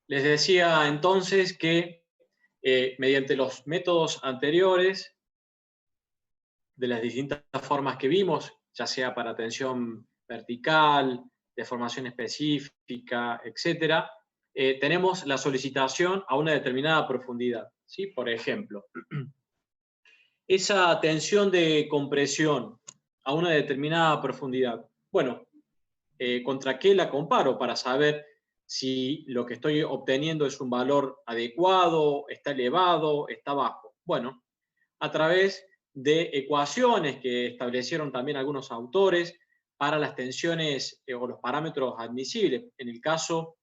Les decía entonces que mediante los métodos anteriores, de las distintas formas que vimos, ya sea para tensión vertical, deformación específica, etcétera, tenemos la solicitación a una determinada profundidad, ¿sí? Por ejemplo, esa tensión de compresión a una determinada profundidad. Bueno, ¿contra qué la comparo para saber si lo que estoy obteniendo es un valor adecuado, está elevado, está bajo? Bueno, a través de ecuaciones que establecieron también algunos autores para las tensiones o los parámetros admisibles. En el caso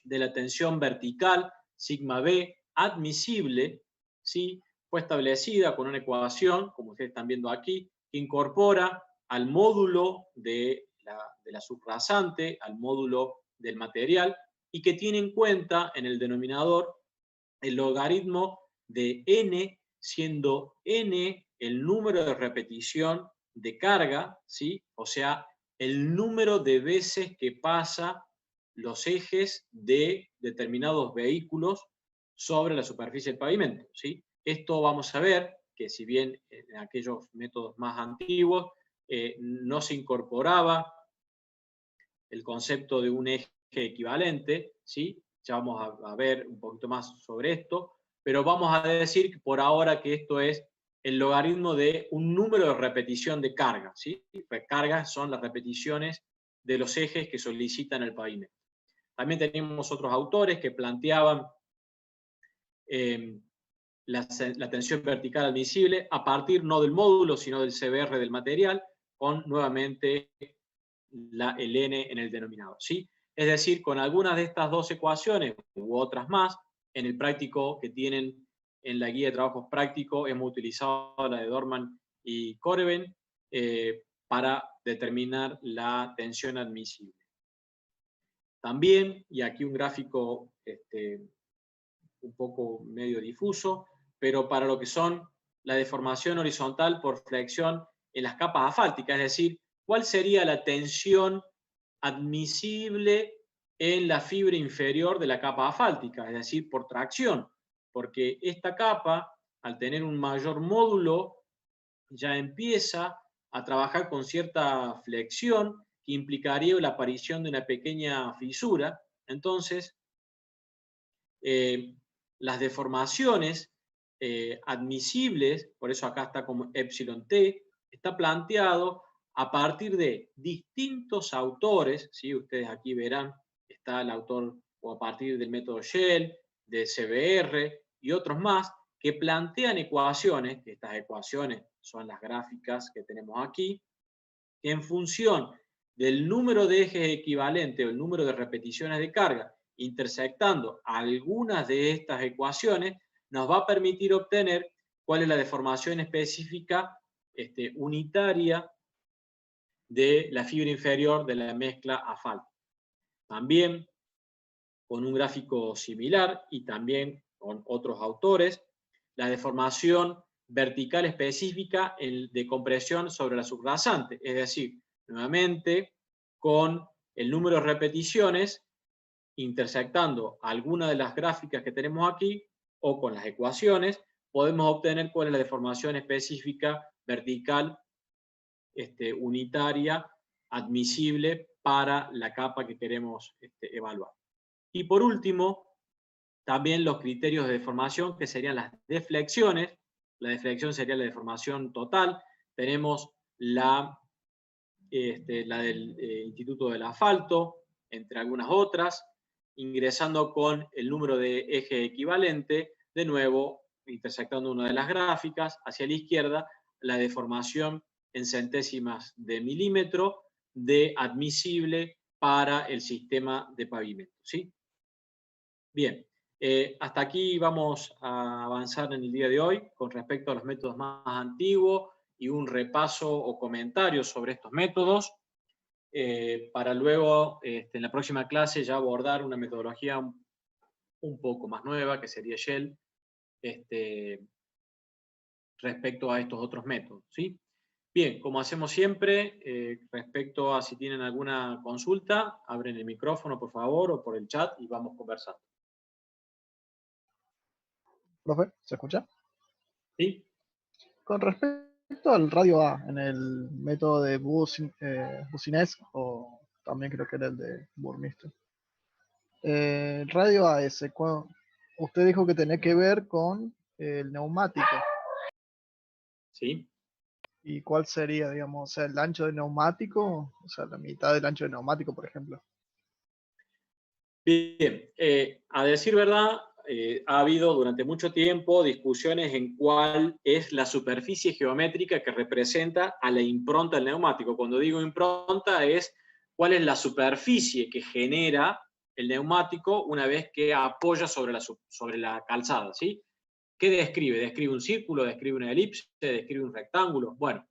de la tensión vertical, sigma B, admisible, ¿sí? Fue establecida con una ecuación, como ustedes están viendo aquí, que incorpora al módulo de la subrasante, al módulo del material, y que tiene en cuenta en el denominador el logaritmo de n, siendo n el número de repetición de carga, ¿sí? O sea, el número de veces que pasa los ejes de determinados vehículos sobre la superficie del pavimento, ¿sí? Esto vamos a ver que si bien en aquellos métodos más antiguos no se incorporaba el concepto de un eje equivalente, ¿sí? Ya vamos a ver un poquito más sobre esto, pero vamos a decir por ahora que esto es el logaritmo de un número de repetición de carga, ¿sí? Cargas son las repeticiones de los ejes que solicitan el pavimento. También teníamos otros autores que planteaban eh, la tensión vertical admisible a partir no del módulo, sino del CBR del material, con nuevamente el n en el denominador, ¿sí? Es decir, con algunas de estas dos ecuaciones u otras más, en el práctico que tienen en la guía de trabajos prácticos, hemos utilizado la de Dorman y Koreven para determinar la tensión admisible. También, y aquí un gráfico un poco medio difuso, pero para lo que son la deformación horizontal por flexión en las capas asfálticas, es decir, cuál sería la tensión admisible en la fibra inferior de la capa asfáltica, es decir, por tracción, porque esta capa, al tener un mayor módulo, ya empieza a trabajar con cierta flexión que implicaría la aparición de una pequeña fisura. Entonces, las deformaciones admisibles, por eso acá está como epsilon t, está planteado a partir de distintos autores, ¿sí? Ustedes aquí verán, está el autor o a partir del método Shell, de CBR y otros más, que plantean ecuaciones, que estas ecuaciones son las gráficas que tenemos aquí, que en función del número de ejes equivalente o el número de repeticiones de carga intersectando algunas de estas ecuaciones, nos va a permitir obtener cuál es la deformación específica unitaria de la fibra inferior de la mezcla asfalto. También con un gráfico similar y también con otros autores, la deformación vertical específica de compresión sobre la subrasante, es decir, nuevamente con el número de repeticiones intersectando alguna de las gráficas que tenemos aquí o con las ecuaciones, podemos obtener cuál es la deformación específica vertical unitaria admisible para la capa que queremos evaluar. Y por último, también los criterios de deformación, que serían las deflexiones. La deflexión sería la deformación total. Tenemos la del Instituto del Asfalto, entre algunas otras, ingresando con el número de eje equivalente, de nuevo, intersectando una de las gráficas, hacia la izquierda, la deformación en centésimas de milímetro de admisible para el sistema de pavimento, ¿sí? Bien, hasta aquí vamos a avanzar en el día de hoy con respecto a los métodos más antiguos y un repaso o comentario sobre estos métodos. Para luego, en la próxima clase, ya abordar una metodología un poco más nueva, que sería Shell, respecto a estos otros métodos, ¿sí? Bien, como hacemos siempre, respecto a si tienen alguna consulta, abren el micrófono, por favor, o por el chat y vamos conversando. Profe, ¿se escucha? ¿Sí? Con respecto al radio A, en el método de Boussinesq, o también creo que era el de Burmeister. El radio AS, usted dijo que tenía que ver con el neumático. ¿Sí? ¿Y cuál sería, digamos, o sea, el ancho del neumático? O sea, la mitad del ancho del neumático, por ejemplo. Bien, a decir verdad, ha habido durante mucho tiempo discusiones en cuál es la superficie geométrica que representa a la impronta del neumático. Cuando digo impronta es cuál es la superficie que genera el neumático una vez que apoya sobre la calzada, ¿sí? ¿Qué describe? ¿Describe un círculo? ¿Describe una elipse? ¿Describe un rectángulo? Bueno,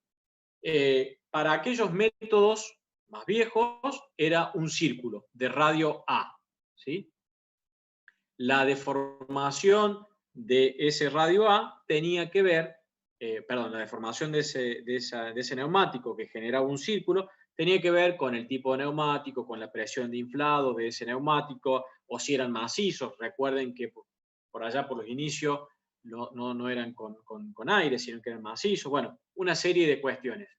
para aquellos métodos más viejos era un círculo de radio A, ¿sí? La deformación de ese radio A tenía que ver, la deformación de ese neumático que generaba un círculo tenía que ver con el tipo de neumático, con la presión de inflado de ese neumático, o si eran macizos. Recuerden que por allá, por los inicios, no eran con aire, sino que eran macizos. Bueno, una serie de cuestiones.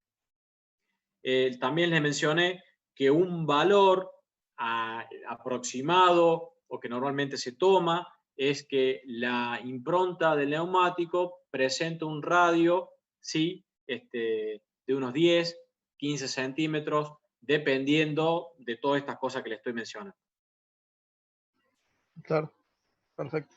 También les mencioné que un valor aproximado o que normalmente se toma es que la impronta del neumático presenta un radio, ¿sí? De unos 10, 15 centímetros, dependiendo de todas estas cosas que les estoy mencionando. Claro, perfecto.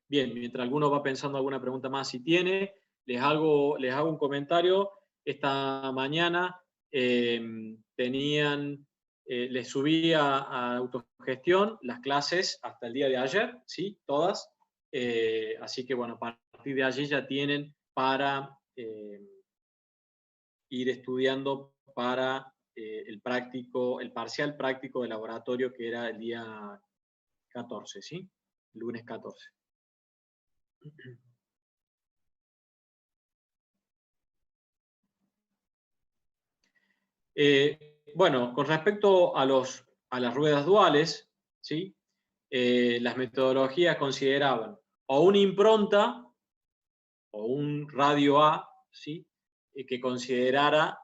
Bien, mientras alguno va pensando alguna pregunta más, si tiene, les hago un comentario. Esta mañana les subí a autogestión las clases hasta el día de ayer, ¿sí? Todas. Así que, bueno, a partir de allí ya tienen para ir estudiando para el parcial práctico de laboratorio, que era el día 14, ¿sí? Lunes 14. Bueno, con respecto a las ruedas duales, ¿sí? Las metodologías consideraban o una impronta o un radio A, ¿sí? Que considerara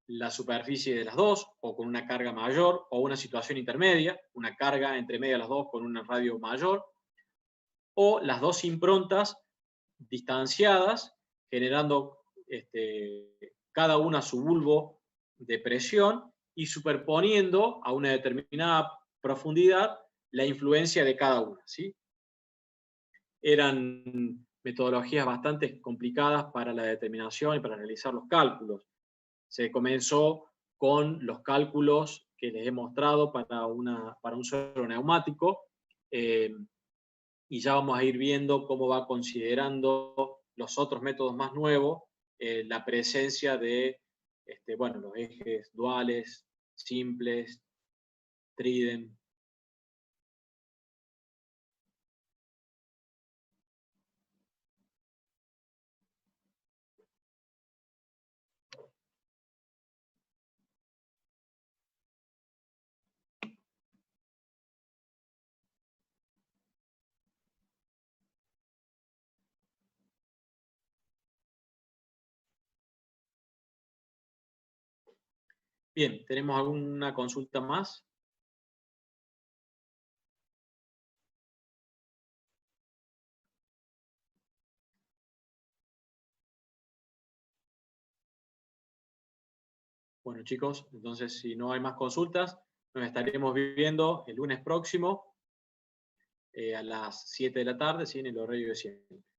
la superficie de las dos, o con una carga mayor, o una situación intermedia, una carga entre medio de las dos con un radio mayor, o las dos improntas distanciadas, generando cada una su bulbo de presión y superponiendo a una determinada profundidad la influencia de cada una, ¿sí? Eran metodologías bastante complicadas para la determinación y para realizar los cálculos. Se comenzó con los cálculos que les he mostrado para un solo neumático, y ya vamos a ir viendo cómo va considerando los otros métodos más nuevos, la presencia de los ejes duales, simples, trident. Bien, ¿tenemos alguna consulta más? Bueno, chicos, entonces si no hay más consultas, nos estaremos viendo el lunes próximo a las 7 de la tarde, ¿sí? En el horario de siempre.